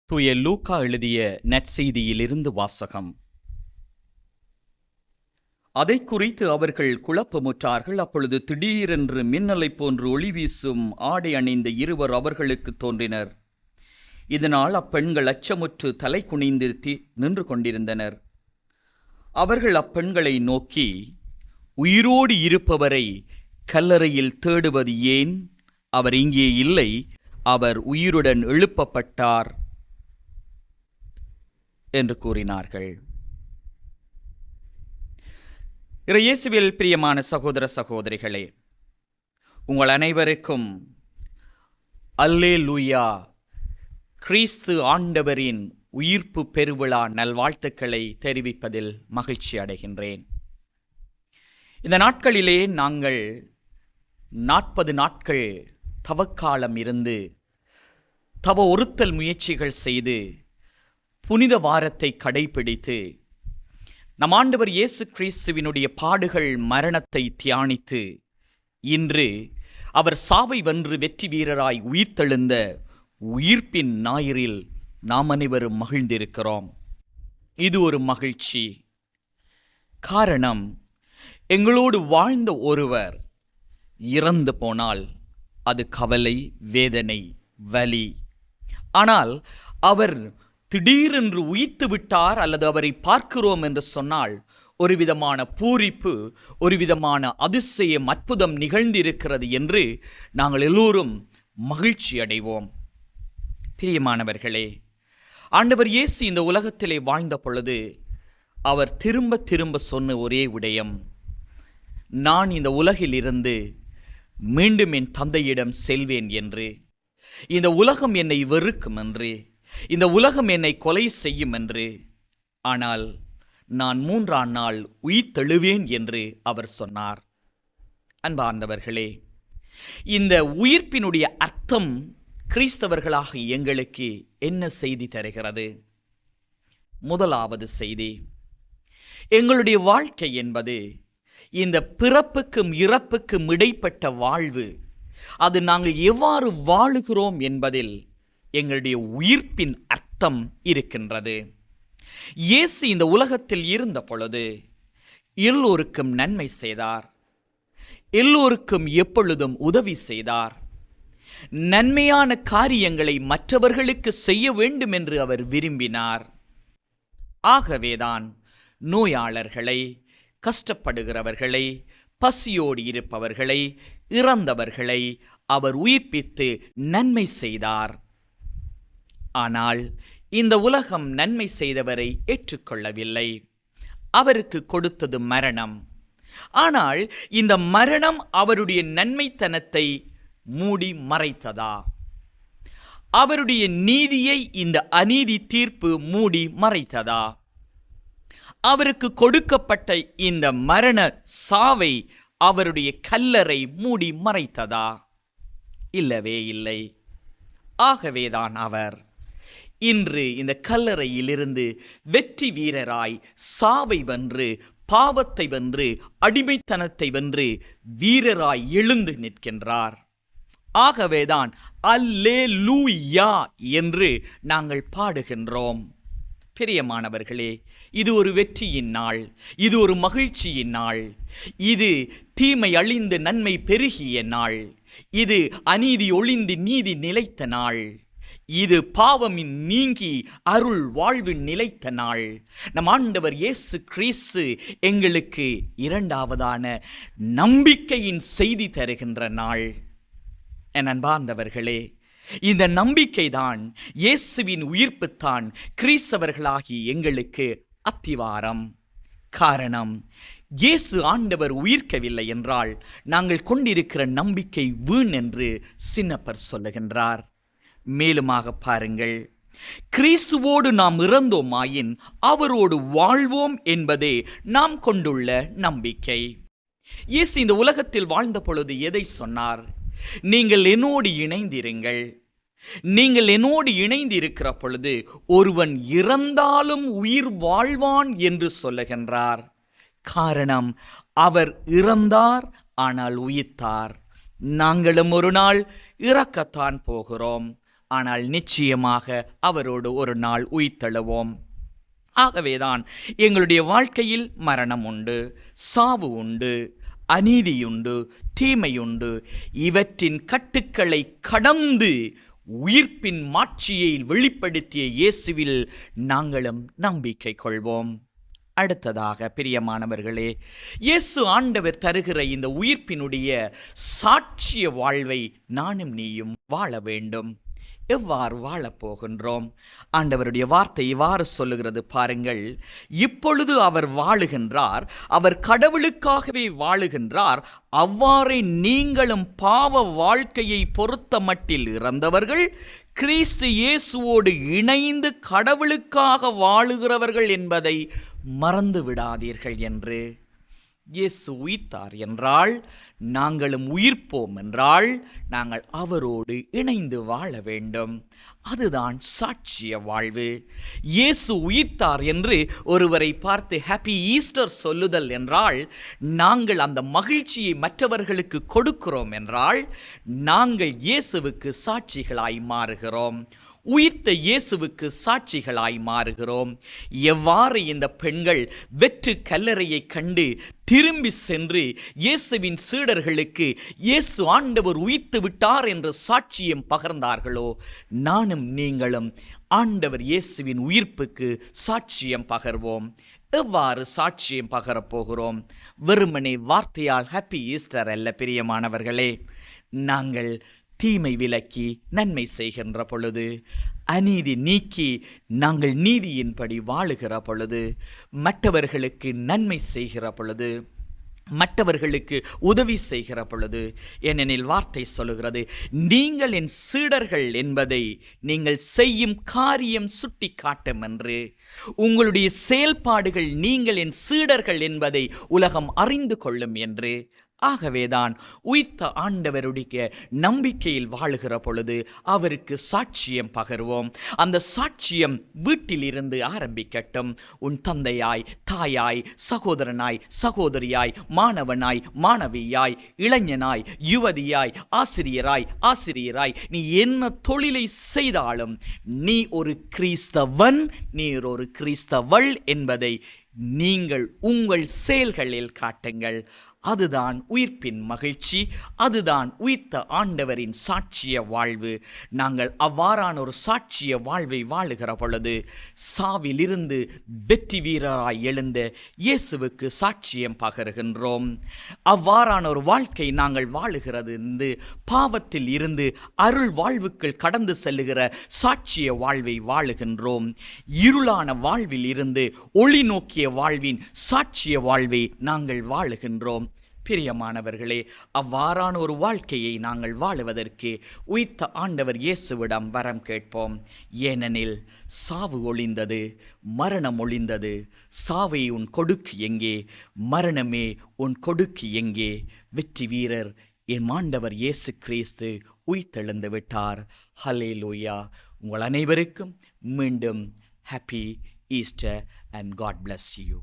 தூய லூக்கா எழுதிய நற்செய்தியிலிருந்து வாசகம். அதை குறித்து அவர்கள் குழப்பமுற்றார்கள். அப்பொழுது திடீரென்று மின்னலை போன்று ஒளி வீசும் ஆடை அணிந்த இருவர் அவர்களுக்கு தோன்றினர். இதனால் அப்பெண்கள் அச்சமுற்று தலை குனிந்து நின்று கொண்டிருந்தனர். அவர்கள் அப்பெண்களை நோக்கி, உயிரோடு இருப்பவரை கல்லறையில் தேடுவது ஏன்? அவர் இங்கே இல்லை, அவர் உயிருடன் எழுப்பப்பட்டார் என்று கூறினார்கள். இயேசுவில் பிரியமான சகோதர சகோதரிகளே, உங்கள் அனைவருக்கும் அல்லேலூயா, கிறிஸ்து ஆண்டவரின் உயிர்ப்பு பெருவிழா நல்வாழ்த்துக்களை தெரிவிப்பதில் மகிழ்ச்சி அடைகின்றேன். இந்த நாட்களிலே நாங்கள் 40 நாட்கள் தவக்காலம் இருந்து தவ ஒருத்தல் முயற்சிகள் செய்து புனித வாரத்தை கடைபிடித்து நம் ஆண்டவர் இயேசு கிறிஸ்துவினுடைய பாடுகள் மரணத்தை தியானித்து இன்று அவர் சாவை வென்று வெற்றி வீரராய் உயிர்த்தெழுந்த உயிர்ப்பின் ஞாயிறில் நாம் அனைவரும் மகிழ்ந்திருக்கிறோம். இது ஒரு மகிழ்ச்சி. காரணம், எங்களோடு வாழ்ந்த ஒருவர் இறந்து போனால் அது கவலை, வேதனை, வலி. ஆனால் அவர் திடீரென்று உயிர்த்து விட்டார் அல்லது அவரை பார்க்கிறோம் என்று சொன்னால் ஒரு விதமான பூரிப்பு, ஒரு விதமான அதிசயம், அற்புதம் நிகழ்ந்திருக்கிறது என்று நாங்கள் எல்லோரும் மகிழ்ச்சி அடைவோம். பிரியமானவர்களே, ஆண்டவர் இயேசு இந்த உலகத்திலே வாழ்ந்த பொழுது அவர் திரும்ப திரும்ப சொன்ன ஒரே விடயம், நான் இந்த உலகில் இருந்து மீண்டும் என் தந்தையிடம் செல்வேன் என்று. இந்த உலகம் என்னை வெறுக்கும் என்று, இந்த உலகம் என்னை கொலை செய்யும் என்று, ஆனால் நான் 3ஆம் நாள் உயிர் தெழுவேன் என்று அவர் சொன்னார். அன்பார்ந்தவர்களே, இந்த உயிர்ப்பினுடைய அர்த்தம் கிறிஸ்தவர்களாக எங்களுக்கு என்ன செய்தி தருகிறது? முதலாவது செய்தி, எங்களுடைய வாழ்க்கை என்பது இந்த பிறப்புக்கும் இறப்புக்கும் இடைப்பட்ட வாழ்வு. அது நாங்கள் எவ்வாறு வாழுகிறோம் என்பதில் எங்களுடைய உயிர்ப்பின் அர்த்தம் இருக்கின்றது. இயேசு இந்த உலகத்தில் இருந்த பொழுது எல்லோருக்கும் நன்மை செய்தார், எல்லோருக்கும் எப்பொழுதும் உதவி செய்தார். நன்மையான காரியங்களை மற்றவர்களுக்கு செய்ய வேண்டும் என்று அவர் விரும்பினார். ஆகவேதான் நோயாளர்களை, கஷ்டப்படுகிறவர்களை, பசியோடு இருப்பவர்களை, இறந்தவர்களை அவர் உயிர்ப்பித்து நன்மை செய்தார். ஆனால் இந்த உலகம் நன்மை செய்தவரை ஏற்றுக்கொள்ளவில்லை. அவருக்கு கொடுத்தது மரணம். ஆனால் இந்த மரணம் அவருடைய நன்மைத்தனத்தை மூடி மறைத்ததா? அவருடைய நீதியை இந்த அநீதி தீர்ப்பு மூடி மறைத்ததா? அவருக்கு கொடுக்கப்பட்ட இந்த மரண சாவை அவருடைய கல்லறை மூடி மறைத்ததா? இல்லவே இல்லை. ஆகவேதான் அவர் இன்று இந்த கல்லறையிலிருந்து வெற்றி வீரராய் சாவை வென்று, பாவத்தை வென்று, அடிமைத்தனத்தை வென்று வீரராய் எழுந்து நிற்கின்றார். ஆகவேதான் அல்லேலூயா என்று நாங்கள் பாடுகின்றோம். பிரியமானவர்களே, இது ஒரு வெற்றியின் நாள், இது ஒரு மகிழ்ச்சியின் நாள், இது தீமை அழிந்து நன்மை பெருகிய நாள், இது அநீதி ஒழிந்து நீதி நிலைத்த நாள், இது பாவமின் நீங்கி அருள் வாழ்வு நிலைத்த நாள். நம் ஆண்டவர் இயேசு கிறிஸ்து எங்களுக்கு இரண்டாவதான நம்பிக்கையின் செய்தி தருகின்ற நாள். என் அன்பார்ந்தவர்களே, இந்த நம்பிக்கைதான், இயேசுவின் உயிர்ப்புத்தான் கிறிஸ்தவர்களாகி எங்களுக்கு அத்திவாரம். காரணம், இயேசு ஆண்டவர் உயிர்க்கவில்லை என்றால் நாங்கள் கொண்டிருக்கிற நம்பிக்கை வீண் என்று சின்னப்பர் சொல்லுகின்றார். மேலுமாக பாருங்கள், கிறிஸ்துவோடு நாம் இறந்தோமாயின் அவரோடு வாழ்வோம் என்பதே நாம் கொண்டுள்ள நம்பிக்கை. இயேசு இந்த உலகத்தில் வாழ்ந்த பொழுது எதை சொன்னார்? நீங்கள் என்னோடு இணைந்திருங்கள். நீங்கள் என்னோடு இணைந்து இருக்கிற பொழுது ஒருவன் இறந்தாலும் உயிர் வாழ்வான் என்று சொல்லுகின்றார். காரணம், அவர் இறந்தார், ஆனால் உயிர்த்தார். நாங்களும் ஒரு நாள் இறக்கத்தான் போகிறோம். ஆனால் நிச்சயமாக அவரோடு ஒரு நாள் உயிர்த்தெழுவோம். ஆகவேதான் எங்களுடைய வாழ்க்கையில் மரணம் உண்டு, சாவு உண்டு, அநீதியுண்டு, தீமையுண்டு. இவற்றின் கட்டுக்களை கடந்து உயிர்ப்பின் மாட்சியை வெளிப்படுத்திய இயேசுவில் நாங்களும் நம்பிக்கை கொள்வோம். அடுத்ததாக பிரியமானவர்களே, இயேசு ஆண்டவர் தருகிற இந்த உயிர்ப்பினுடைய சாட்சிய வாழ்வை நானும் நீயும் வாழ வேண்டும். எவ்வாறு வாழப்போகின்றோம்? ஆண்டவருடைய வார்த்தை இவ்வாறு சொல்லுகிறது பாருங்கள். இப்பொழுது அவர் வாழுகின்றார், அவர் கடவுளுக்காகவே வாழுகின்றார். அவ்வாறே நீங்களும் பாவ வாழ்க்கையை பொறுத்த மட்டில் இறந்தவர்கள் கிறிஸ்து இயேசுவோடு இணைந்து கடவுளுக்காக வாழுகிறவர்கள் என்பதை மறந்து விடாதீர்கள் என்று. இயேசு உயிர்த்தார் என்றால் நாங்களும் உயிர்ப்போம் என்றால் நாங்கள் அவரோடு இணைந்து வாழ வேண்டும். அதுதான் சாட்சிய வாழ்வு. இயேசு உயிர்த்தார் என்று ஒருவரை பார்த்து ஹாப்பி ஈஸ்டர் சொல்லுதல் என்றால் நாங்கள் அந்த மகிழ்ச்சியை மற்றவர்களுக்கு கொடுக்கிறோம் என்றால் நாங்கள் இயேசுவுக்கு சாட்சிகளாய் மாறுகிறோம். உயிர்த்த இயேசுவுக்கு சாட்சிகளாய் மாறுகிறோம். எவ்வாறு இந்த பெண்கள் வெற்று கல்லறையை கண்டு திரும்பி சென்று இயேசுவின் சீடர்களுக்கு இயேசு ஆண்டவர் உயிர்த்து விட்டார் என்ற சாட்சியம் பகர்ந்தார்களோ, நானும் நீங்களும் ஆண்டவர் இயேசுவின் உயிர்ப்புக்கு சாட்சியம் பகர்வோம். எவ்வாறு சாட்சியம் பகரப்போகிறோம்? வெறுமனே வார்த்தையால் ஹாப்பி ஈஸ்டர் அல்ல பிரியமானவர்களே. நாங்கள் தீமை விலக்கி நன்மை செய்கின்ற பொழுது, அநீதி நீக்கி நாங்கள் நீதியின்படி வாழுகிற பொழுது, மற்றவர்களுக்கு நன்மை செய்கிற பொழுது, மற்றவர்களுக்கு உதவி செய்கிற பொழுது, ஏனெனில் வார்த்தை சொல்லுகிறது, நீங்கள் என் சீடர்கள் என்பதை நீங்கள் செய்யும் காரியம் சுட்டி காட்டும் என்று. உங்களுடைய செயல்பாடுகள் நீங்கள் என் சீடர்கள் என்பதை உலகம் அறிந்து கொள்ளும் என்று. ஆகவேதான் உயிர்த்த ஆண்டவருடைய நம்பிக்கையில் வாழுகிற பொழுது அவருக்கு சாட்சியம் பகர்வோம். அந்த சாட்சியம் வீட்டிலிருந்து ஆரம்பிக்கட்டும். உன் தந்தையாய், தாயாய், சகோதரனாய், சகோதரியாய், மாணவனாய், மாணவியாய், இளைஞனாய், யுவதியாய், ஆசிரியராய் நீ என்ன தொழிலை செய்தாலும் நீ ஒரு கிறிஸ்தவன், நீ ஒரு கிறிஸ்தவள் என்பதை நீங்கள் உங்கள் செயல்களில் காட்டுங்கள். அதுதான் உயிர்ப்பின் மகிழ்ச்சி, அதுதான் உயிர்த்த ஆண்டவரின் சாட்சிய வாழ்வு. நாங்கள் அவ்வாறான ஒரு சாட்சிய வாழ்வை வாழுகிற பொழுது சாவிலிருந்து வெற்றி வீரராய் எழுந்த இயேசுவுக்கு சாட்சியம் பகருகின்றோம். அவ்வாறான ஒரு வாழ்க்கை நாங்கள் வாழுகிறது பாவத்தில் இருந்து அருள் வாழ்வுக்குள் கடந்து செல்லுகிற சாட்சிய வாழ்வை வாழுகின்றோம். இருளான வாழ்வில் இருந்து ஒளி நோக்கிய வாழ்வின் சாட்சிய வாழ்வை நாங்கள் வாழுகின்றோம். பிரியமானவர்களே, அவ்வாறான ஒரு வாழ்க்கையை நாங்கள் வாழுவதற்கு உயிர்த்த ஆண்டவர் இயேசுவிடம் வரம் கேட்போம். ஏனெனில் சாவு ஒழிந்தது, மரணம் ஒழிந்தது. சாவை உன் கொடுக்கு எங்கே? மரணமே உன் கொடுக்கு எங்கே? வெற்றி வீரர் என் ஆண்டவர் இயேசு கிறிஸ்து உயிர்த்தெழுந்து விட்டார். ஹல்லேலூயா. உங்கள் அனைவருக்கும் மீண்டும் happy Easter and God bless you.